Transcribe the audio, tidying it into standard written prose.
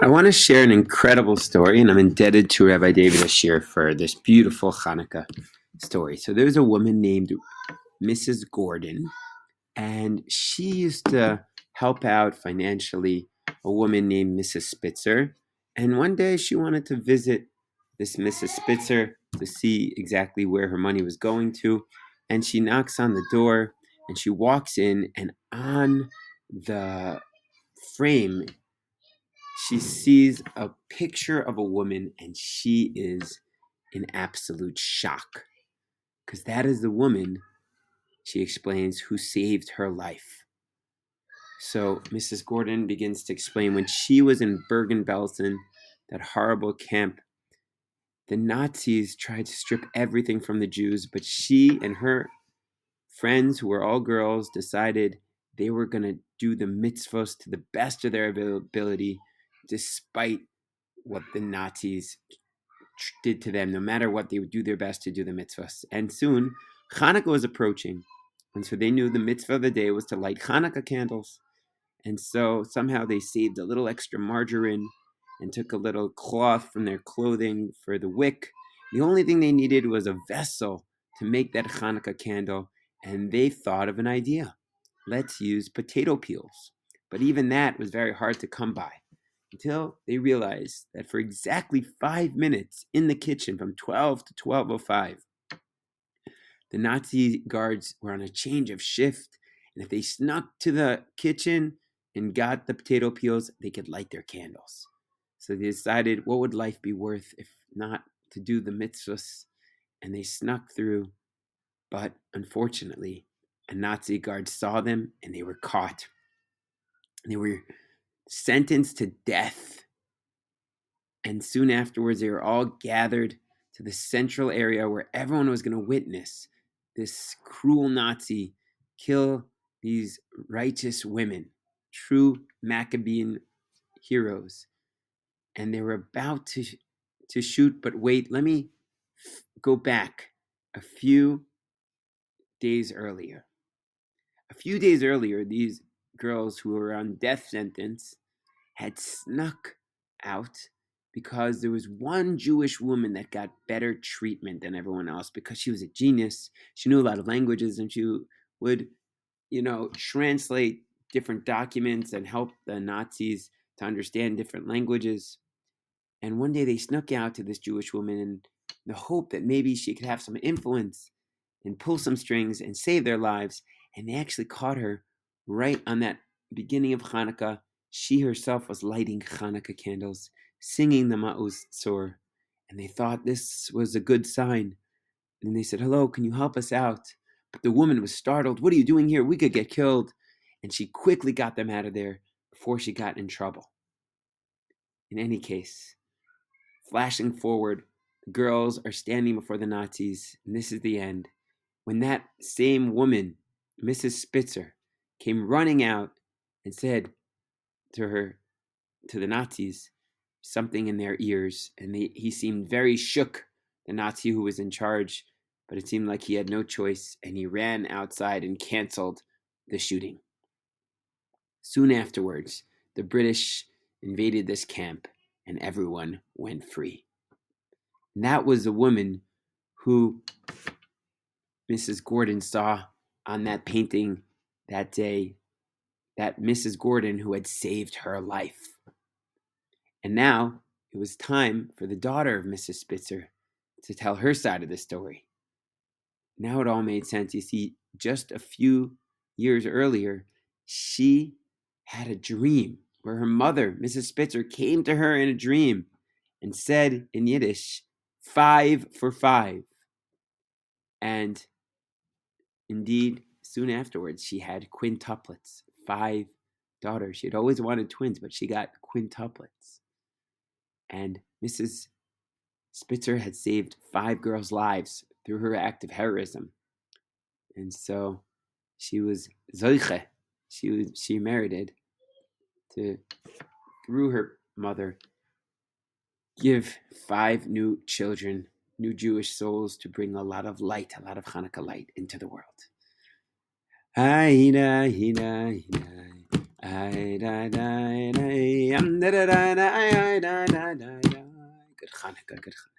I want to share an incredible story, and I'm indebted to Rabbi David Ashir for this beautiful Chanukah story. So there's a woman named Mrs. Gordon, and she used to help out financially a woman named Mrs. Spitzer. And one day she wanted to visit this Mrs. Spitzer to see exactly where her money was going to. And she knocks on the door and she walks in, and on the frame she sees a picture of a woman, and she is in absolute shock because that is the woman, she explains, who saved her life. So Mrs. Gordon begins to explain when she was in Bergen-Belsen, that horrible camp, the Nazis tried to strip everything from the Jews, but she and her friends, who were all girls, decided they were going to do the mitzvahs to the best of their ability, despite what the Nazis did to them. No matter what, they would do their best to do the mitzvahs. And soon, Hanukkah was approaching. And so they knew the mitzvah of the day was to light Hanukkah candles. And so somehow they saved a little extra margarine and took a little cloth from their clothing for the wick. The only thing they needed was a vessel to make that Hanukkah candle. And they thought of an idea. Let's use potato peels. But even that was very hard to come by until they realized that for exactly 5 minutes in the kitchen from 12 to 12:05, the Nazi guards were on a change of shift, and if they snuck to the kitchen and got the potato peels, they could light their candles. So they decided, what would life be worth if not to do the mitzvahs? And they snuck through, but unfortunately, a Nazi guard saw them and they were caught. They were sentenced to death. And soon afterwards, they were all gathered to the central area where everyone was going to witness this cruel Nazi kill these righteous women, true Maccabean heroes. And they were about to shoot, but wait, let me go back a few days earlier. A few days earlier, these girls who were on death sentence had snuck out because there was one Jewish woman that got better treatment than everyone else because she was a genius. She knew a lot of languages and she would, translate different documents and help the Nazis to understand different languages. And one day they snuck out to this Jewish woman in the hope that maybe she could have some influence and pull some strings and save their lives. And they actually caught her right on that beginning of Hanukkah. She herself was lighting Hanukkah candles, singing the Ma'uz Tzor. And they thought this was a good sign. And they said, "Hello, can you help us out?" But the woman was startled. "What are you doing here? We could get killed." And she quickly got them out of there before she got in trouble. In any case, flashing forward, the girls are standing before the Nazis, and this is the end. When that same woman, Mrs. Spitzer, came running out and said to the Nazis, something in their ears, and he seemed very shook, the Nazi who was in charge, but it seemed like he had no choice, and he ran outside and canceled the shooting. Soon afterwards, the British invaded this camp, and everyone went free. And that was a woman who Mrs. Gordon saw on that painting that day, that Mrs. Gordon who had saved her life. And now it was time for the daughter of Mrs. Spitzer to tell her side of the story. Now it all made sense. You see, just a few years earlier, she had a dream where her mother, Mrs. Spitzer, came to her in a dream and said in Yiddish, 5 for 5. And indeed, soon afterwards, she had quintuplets, 5 daughters. She had always wanted twins, but she got quintuplets. And Mrs. Spitzer had saved 5 girls' lives through her act of heroism. And so she was Zoiche. She merited to, through her mother, give 5 new children, new Jewish souls, to bring a lot of light, a lot of Hanukkah light into the world. Hina, hina, hina. Good Chanukah, good Chanukah.